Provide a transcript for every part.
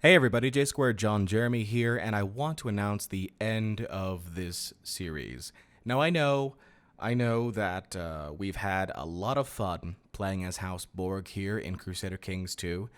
Hey everybody, J Squared John Jeremy here, and I want to announce the end of this series. Now I know that we've had a lot of fun playing as House Borg here in Crusader Kings 2,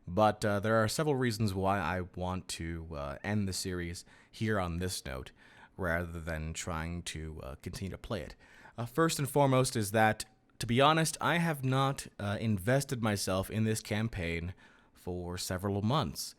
but there are several reasons why I want to end the series here on this note, rather than trying to continue to play it. First and foremost is that, to be honest, I have not invested myself in this campaign for several months.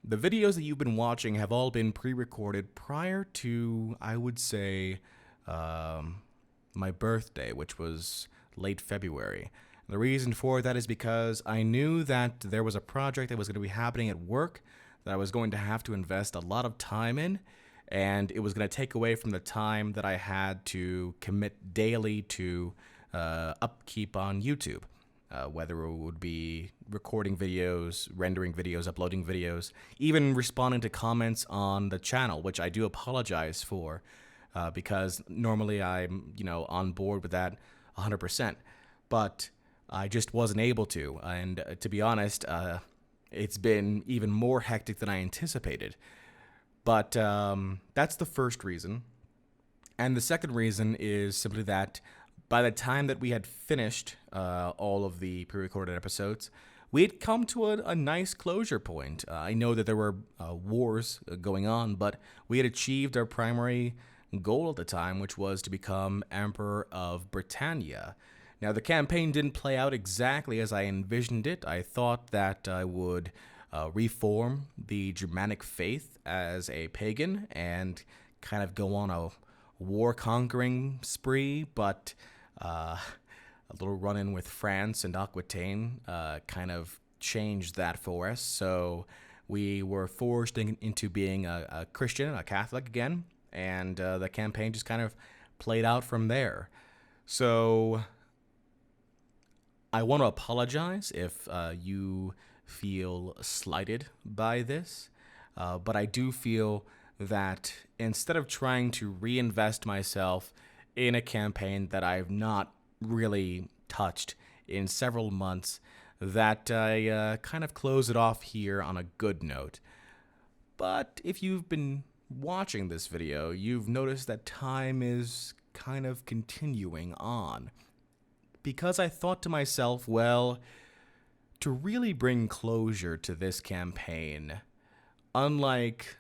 The videos that you've been watching have all been pre-recorded prior to, I would say, my birthday, which was late February. The reason for that is because I knew that there was a project that was going to be happening at work that I was going to have to invest a lot of time in, and it was going to take away from the time that I had to commit daily to upkeep on YouTube. Whether it would be recording videos, rendering videos, uploading videos, even responding to comments on the channel, which I do apologize for, because normally I'm, on board with that 100%. But I just wasn't able to, and to be honest, it's been even more hectic than I anticipated. But that's the first reason. And the second reason is simply that by the time that we had finished all of the pre-recorded episodes, we had come to a nice closure point. I know that there were wars going on, but we had achieved our primary goal at the time, which was to become Emperor of Britannia. Now, the campaign didn't play out exactly as I envisioned it. I thought that I would reform the Germanic faith as a pagan and kind of go on a war-conquering spree, but a little run-in with France and Aquitaine kind of changed that for us. So we were forced into being a Christian, a Catholic again, and the campaign just kind of played out from there. So I want to apologize if you feel slighted by this, but I do feel that instead of trying to reinvest myself in a campaign that I've not really touched in several months, that I kind of close it off here on a good note. But if you've been watching this video, you've noticed that time is kind of continuing on. Because I thought to myself, well, to really bring closure to this campaign, unlike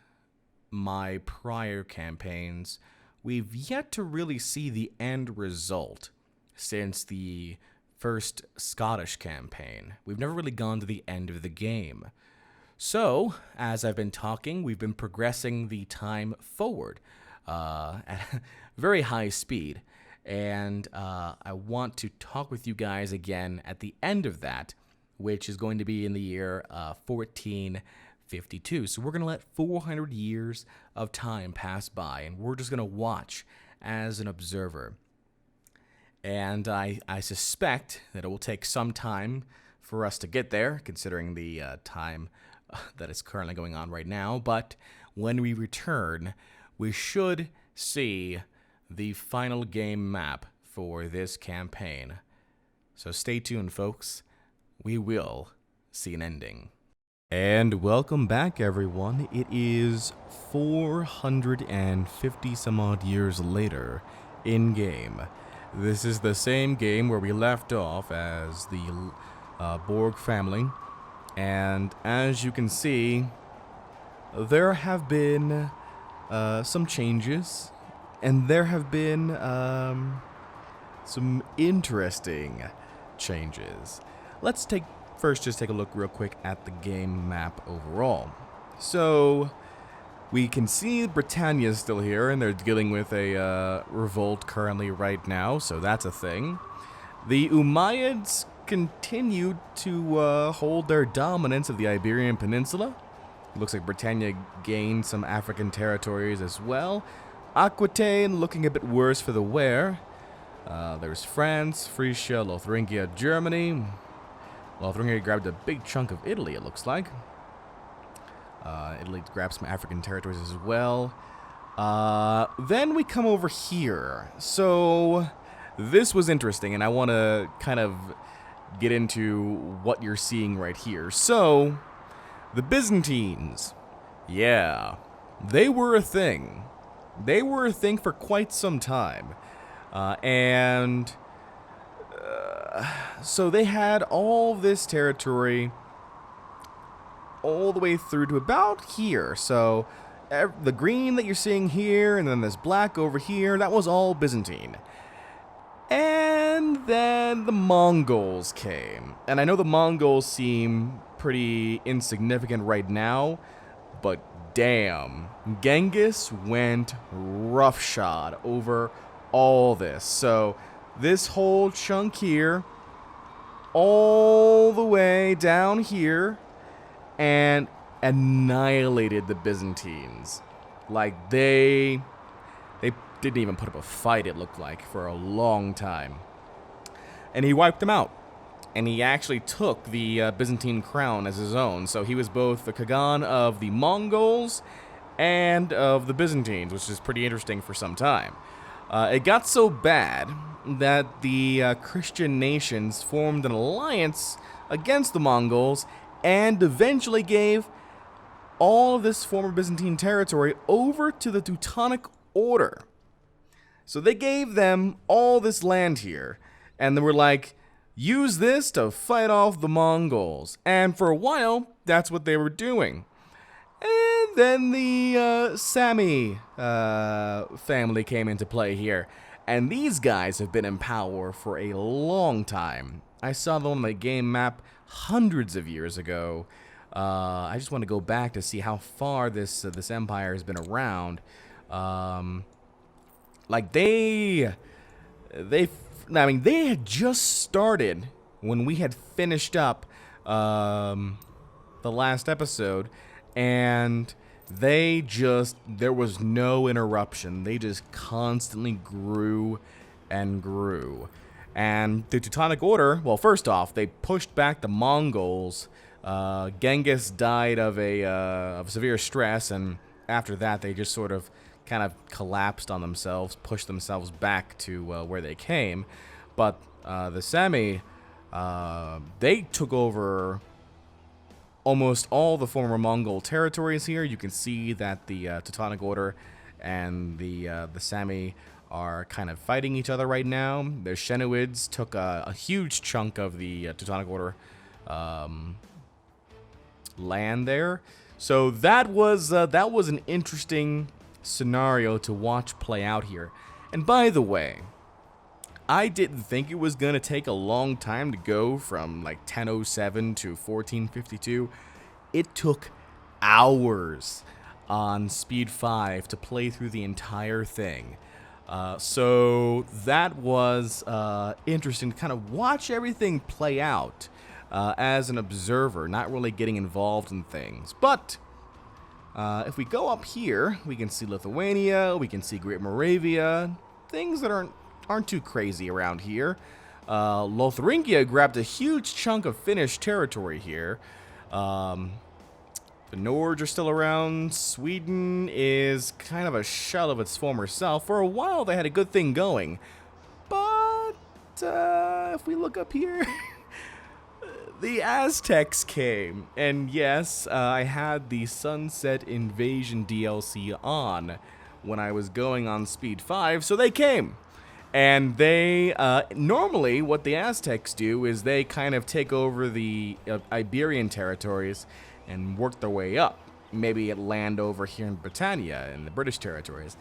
my prior campaigns, we've yet to really see the end result since the first Scottish campaign. We've never really gone to the end of the game. So, as I've been talking, we've been progressing the time forward at very high speed. And I want to talk with you guys again at the end of that, which is going to be in the year 1452. So we're going to let 400 years of time pass by, and we're just going to watch as an observer. And I suspect that it will take some time for us to get there, considering the time that is currently going on right now. But when we return, we should see the final game map for this campaign. So stay tuned, folks. We will see an ending. And welcome back, everyone. It is 450 some odd years later in game. This is the same game where we left off as the Borg family, and as you can see, there have been some changes, and there have been some interesting changes. Let's first just take a look real quick at the game map overall. So we can see Britannia is still here, and they're dealing with a revolt currently right now, so that's a thing. The Umayyads continue to hold their dominance of the Iberian Peninsula. It looks like Britannia gained some African territories as well. Aquitaine looking a bit worse for the wear. There's France, Frisia, Lotharingia, Germany. Lotharingia grabbed a big chunk of Italy, it looks like. Italy grabbed some African territories as well. Then we come over here. So this was interesting, and I want to kind of get into what you're seeing right here. So The Byzantines. Yeah, they were a thing. They were a thing for quite some time. So they had all this territory all the way through to about here. So the green that you're seeing here and then this black over here, that was all Byzantine. And then the Mongols came. And I know the Mongols seem pretty insignificant right now, but damn, Genghis went roughshod over all this. So this whole chunk here, all the way down here, and annihilated the Byzantines. Like, they didn't even put up a fight, it looked like, for a long time. And he wiped them out. And he actually took the Byzantine crown as his own. So he was both the Khagan of the Mongols and of the Byzantines, which is pretty interesting for some time. It got so bad that the Christian nations formed an alliance against the Mongols and eventually gave all of this former Byzantine territory over to the Teutonic Order. So they gave them all this land here, and they were like, use this to fight off the Mongols. And for a while, that's what they were doing. And then the Sami family came into play here. And these guys have been in power for a long time. I saw them on the game map hundreds of years ago. I just want to go back to see how far this empire has been around. Like they had just started when we had finished up the last episode, and there was no interruption. They just constantly grew and grew. And the Teutonic Order, well, first off, they pushed back the Mongols. Genghis died of severe stress, and after that, they just sort of kind of collapsed on themselves, pushed themselves back to where they came. But the Sami, they took over almost all the former Mongol territories here. You can see that the Teutonic Order and the Sami are kind of fighting each other right now. The Shenoids took a huge chunk of the Teutonic Order land there. So that was an interesting scenario to watch play out here. And by the way, I didn't think it was going to take a long time to go from like 1007 to 1452. It took hours on Speed 5 to play through the entire thing. So that was interesting to kind of watch everything play out as an observer, not really getting involved in things. But if we go up here, we can see Lithuania, we can see Great Moravia, things that aren't too crazy around here. Lotharingia grabbed a huge chunk of Finnish territory here. The Nords are still around. Sweden is kind of a shell of its former self. For a while, they had a good thing going. But if we look up here, the Aztecs came. And yes, I had the Sunset Invasion DLC on when I was going on Speed 5, so they came. And they, normally what the Aztecs do is they kind of take over the Iberian territories and work their way up. Maybe land over here in Britannia, in the British territories.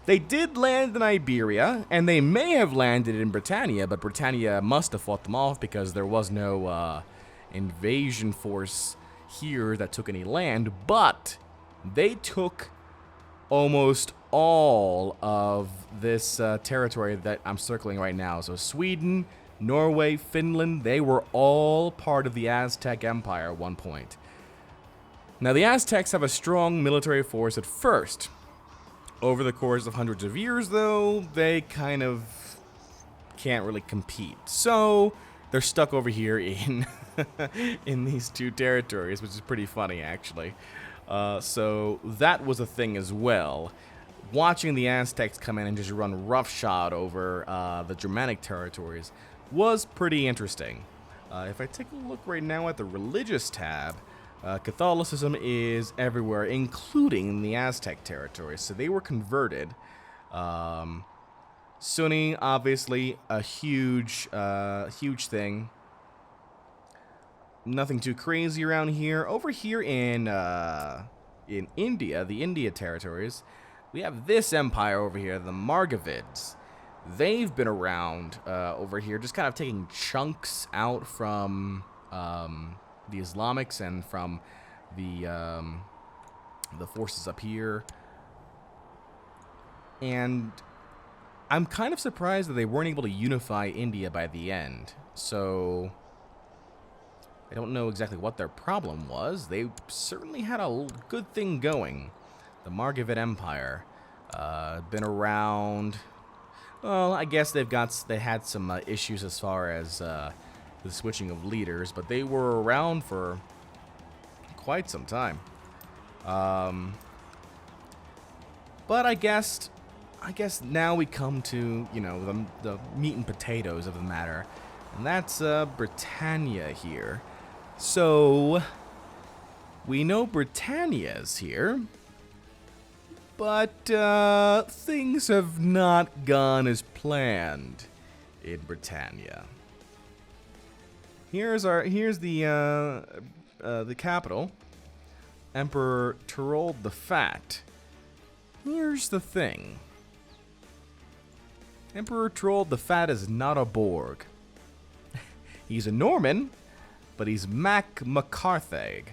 They did land in Iberia, and they may have landed in Britannia, but Britannia must have fought them off because there was no invasion force here that took any land. But they took almost all of this territory that I'm circling right now. So Sweden, Norway, Finland, they were all part of the Aztec Empire at one point. Now, the Aztecs have a strong military force at first. Over the course of hundreds of years, though, they kind of can't really compete. So they're stuck over here in in these two territories, which is pretty funny, actually. So that was a thing as well. Watching the Aztecs come in and just run roughshod over the Germanic territories was pretty interesting. If I take a look right now at the religious tab, Catholicism is everywhere, including the Aztec territory. So they were converted. Sunni, obviously, a huge thing. Nothing too crazy around here. Over here in India, the India territories, we have this empire over here, the Margavids. They've been around over here, just kind of taking chunks out from the Islamics and from the forces up here. And I'm kind of surprised that they weren't able to unify India by the end. So I don't know exactly what their problem was. They certainly had a good thing going. The Margavid Empire been around. Well, I guess they had some issues as far as the switching of leaders, but they were around for quite some time. But I guess now we come to, you know, the meat and potatoes of the matter, and that's Britannia here. So we know Britannia's here, but things have not gone as planned in Britannia. Here's the capital, Emperor Tyrol the Fat. Here's the thing. Emperor Tyrol the Fat is not a Borg. He's a Norman, but he's Mac McCarthaig.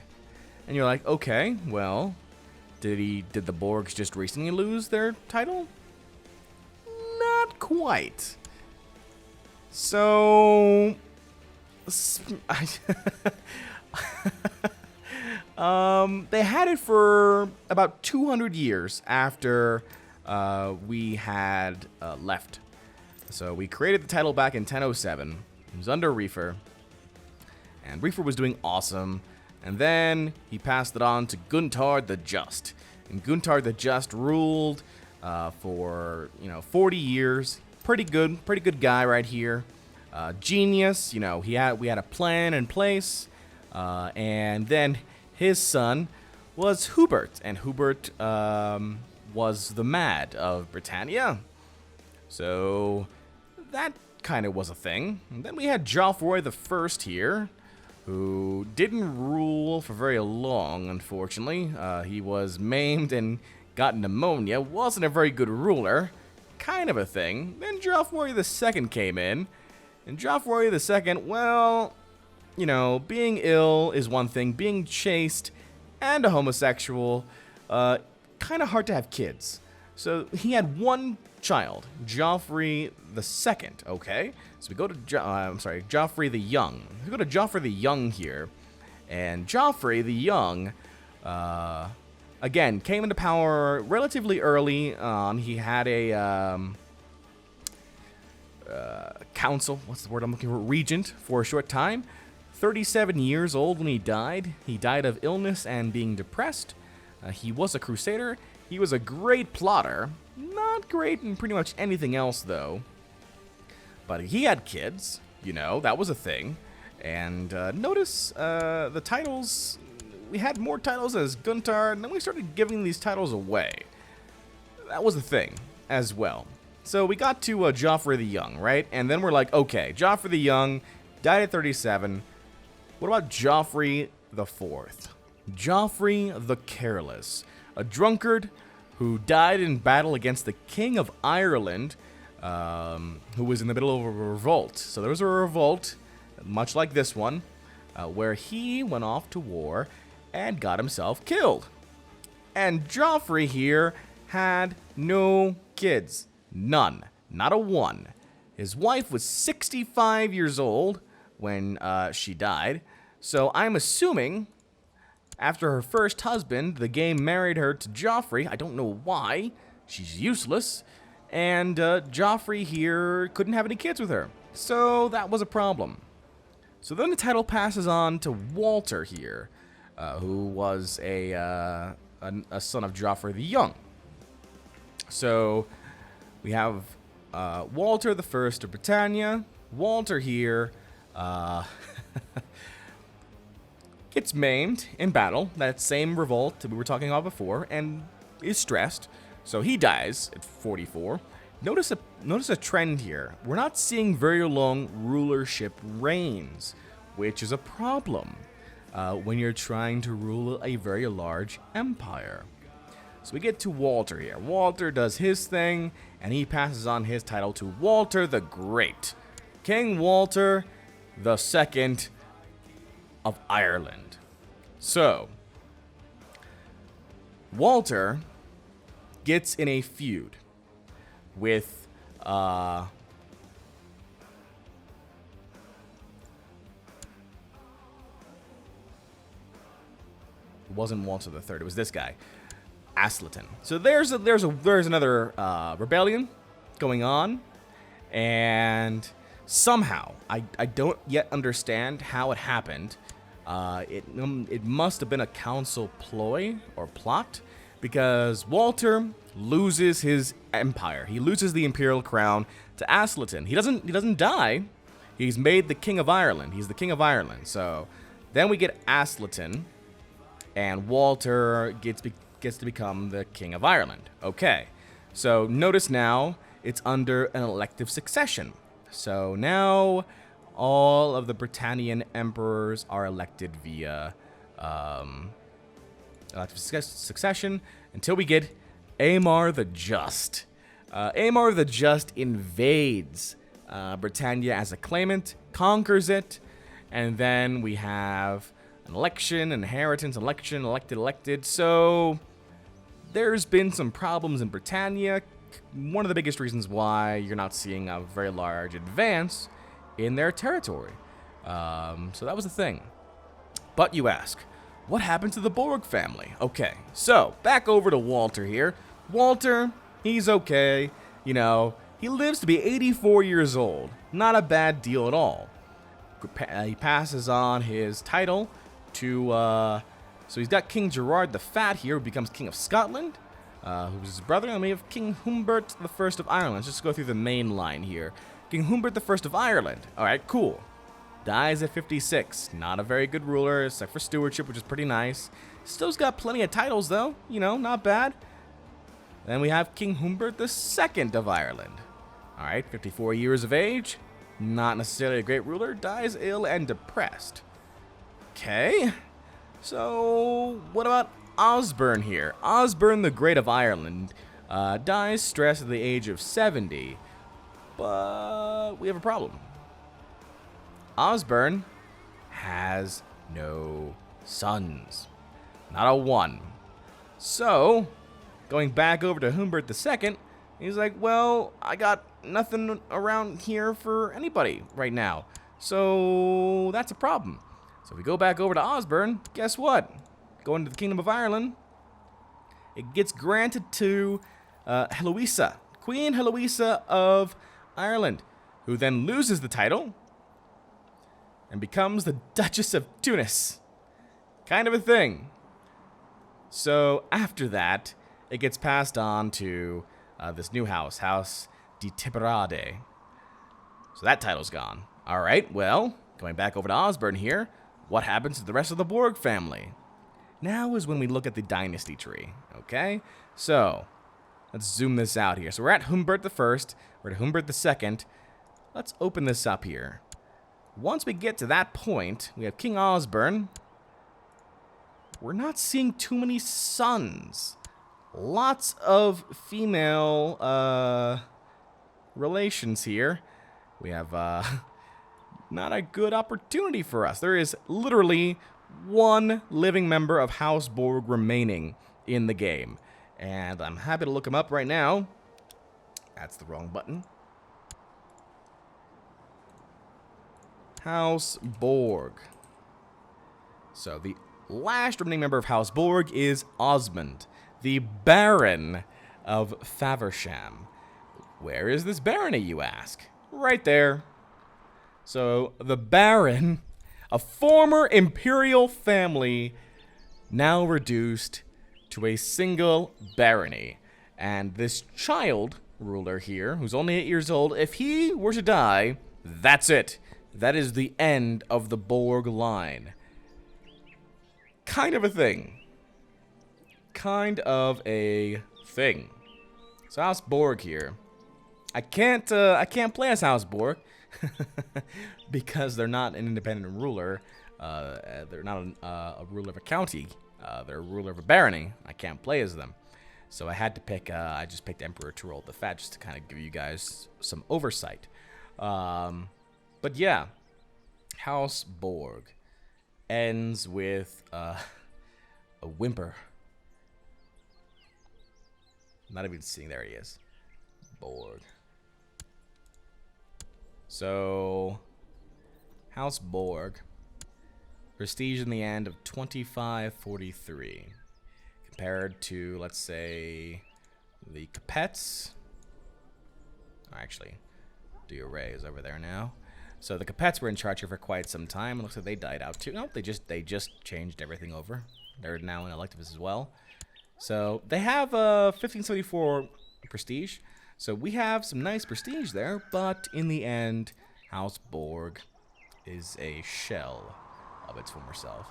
And you're like, okay, well, did the Borgs just recently lose their title? Not quite. So they had it for about 200 years after we had left. So we created the title back in 1007. It was under Reefer, and Reefer was doing awesome. And then he passed it on to Guntard the Just, and Guntard the Just ruled for 40 years. Pretty good guy right here. Genius, we had a plan in place, and then his son was Hubert, and Hubert was the Mad of Britannia. So that kind of was a thing. And then we had Geoffroy the First here, who didn't rule for very long, unfortunately. He was maimed and got pneumonia, wasn't a very good ruler, kind of a thing. Then Geoffroy the Second came in, and Geoffroy the Second, well, being ill is one thing, being chaste and a homosexual, kind of hard to have kids. So he had one child, Joffrey the Second. Okay, so we go to Joffrey the Young. We go to Joffrey the Young here, and Joffrey the Young, again, came into power relatively early on. He had a council. What's the word I'm looking for? Regent for a short time. 37 years old when he died. He died of illness and being depressed. He was a Crusader. He was a great plotter. Not great in pretty much anything else, though. But he had kids, that was a thing. And notice the titles, we had more titles as Guntard, and then we started giving these titles away. That was a thing as well. So we got to Joffrey the Young, right? And then we're like, okay, Joffrey the Young died at 37. What about Joffrey the Fourth? Joffrey the Careless, a drunkard who died in battle against the King of Ireland, who was in the middle of a revolt. So there was a revolt, much like this one, where he went off to war and got himself killed. And Joffrey here had no kids. None. Not a one. His wife was 65 years old when she died. So I'm assuming after her first husband, the game married her to Joffrey. I don't know why. She's useless. And Joffrey here couldn't have any kids with her. So that was a problem. So then the title passes on to Walter here, who was a son of Joffrey the Young. So we have Walter the First of Britannia. Walter here gets maimed in battle, that same revolt that we were talking about before, and is stressed. So he dies at 44. Notice a trend here. We're not seeing very long rulership reigns, which is a problem when you're trying to rule a very large empire. So we get to Walter here. Walter does his thing, and he passes on his title to Walter the Great. King Walter the Second of Ireland. So, Walter gets in a feud with it wasn't Walter the Third. It was this guy, Asleton. So there's another rebellion going on, and somehow I don't yet understand how it happened. It must have been a council ploy or plot, because Walter loses his empire. He loses the imperial crown to Asleton. He doesn't die. He's made the King of Ireland. He's the King of Ireland. So then we get Asleton, and Walter gets to become the King of Ireland. Okay. So notice now it's under an elective succession. So now all of the Britannian emperors are elected via elective succession until we get Aemar the Just. Aemar the Just invades Britannia as a claimant, conquers it, and then we have an election, inheritance, election, elected. So there's been some problems in Britannia. One of the biggest reasons why you're not seeing a very large advance in their territory. So that was the thing. But you ask, what happened to the Borg family? Okay, so back over to Walter here. Walter, he's okay. You know, he lives to be 84 years old. Not a bad deal at all. He passes on his title to, so he's got King Gerard the Fat here, who becomes King of Scotland, who's his brother, and we have King Humbert the First of Ireland. Let's just go through the main line here. King Humbert the First of Ireland. All right, cool. Dies at 56. Not a very good ruler, except for stewardship, which is pretty nice. Still's got plenty of titles, though. You know, not bad. Then we have King Humbert the Second of Ireland. All right, 54 years of age. Not necessarily a great ruler. Dies ill and depressed. Okay. So, what about Osborne here? Osborne the Great of Ireland dies stressed at the age of 70. But we have a problem. Osborne has no sons. Not a one. So, going back over to Humbert II, he's like, well, I got nothing around here for anybody right now. So, that's a problem. So if we go back over to Osborne, guess what? Going to the Kingdom of Ireland, it gets granted to Heloisa, Queen Heloisa of Ireland, who then loses the title and becomes the Duchess of Tunis. Kind of a thing. So after that, it gets passed on to this new house, House de Tiberade. So that title's gone. All right, well, going back over to Osborne here, what happens to the rest of the Borg family? Now is when we look at the dynasty tree, okay? So, let's zoom this out here. So we're at Humbert the First, we're at Humbert the Second. Let's open this up here. Once we get to that point, we have King Osborne. We're not seeing too many sons. Lots of female relations here. We have not a good opportunity for us. There is literally one living member of House Borg remaining in the game. And I'm happy to look him up right now. That's the wrong button. House Borg. So the last remaining member of House Borg is Osmond, the Baron of Faversham. Where is this barony, you ask? Right there. So the Baron, a former imperial family, now reduced to a single barony. And this child ruler here, who's only 8 years old, if he were to die, that's it. That is the end of the Borg line. kind of a thing. Kind of a thing. So House Borg here. I can't play as House Borg because they're not an independent ruler. They're not a ruler of a county. They're a ruler of a barony. I can't play as them. So I had to pick, I just picked Emperor to roll the fat just to kind of give you guys some oversight. But yeah, House Borg ends with a whimper. Not even seeing, there he is. Borg. So, House Borg. Prestige in the end of 2543. Compared to, let's say, the Capets. Actually, the array is over there now. So the Capets were in charge here for quite some time. It looks like they died out too. No, they just changed everything over. They're now in electives as well. So they have 1574 prestige. So we have some nice prestige there, but in the end, House Borg is a shell of its former self.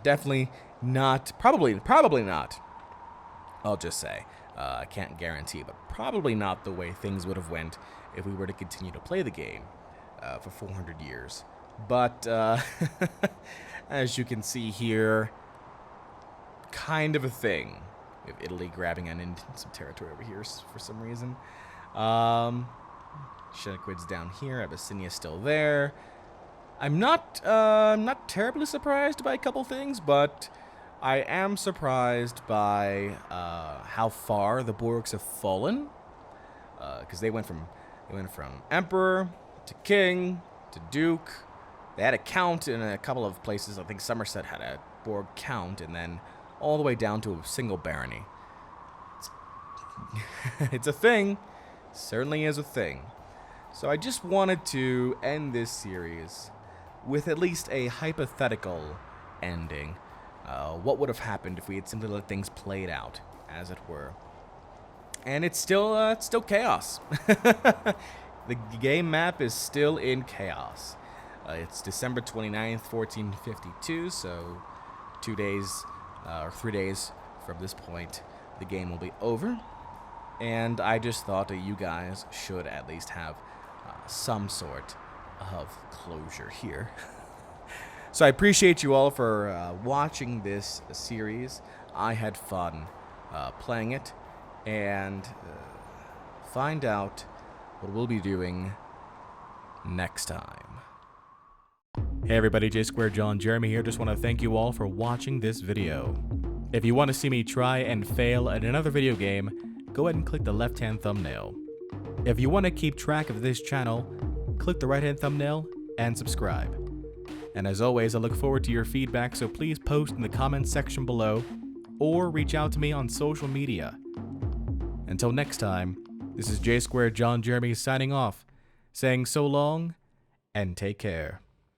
Definitely not, probably not. I'll just say, I can't guarantee, but probably not the way things would have went if we were to continue to play the game for 400 years. But as you can see here, kind of a thing. We have Italy grabbing some territory over here for some reason. Sheniquid's down here. Abyssinia's still there. I'm not terribly surprised by a couple things, but I am surprised by how far the Borgs have fallen. Because they went from Emperor to King to Duke. They had a count in a couple of places. I think Somerset had a Borg count, and then all the way down to a single barony. It's a thing. Certainly is a thing. So I just wanted to end this series with at least a hypothetical ending. What would have happened if we had simply let things play out, as it were. And it's still chaos. The game map is still in chaos. It's December 29th, 1452, so 2 days or 3 days from this point, the game will be over. And I just thought that you guys should at least have some sort of closure here. So I appreciate you all for watching this series. I had fun playing it, and find out what we'll be doing next time. Hey everybody, J Squared John Jeremy here. Just want to thank you all for watching this video. If you want to see me try and fail at another video game, go ahead and click the left-hand thumbnail. If you want to keep track of this channel, click the right-hand thumbnail and subscribe. And as always, I look forward to your feedback, so please post in the comments section below or reach out to me on social media. Until next time, this is J Squared John Jeremy signing off, saying so long and take care.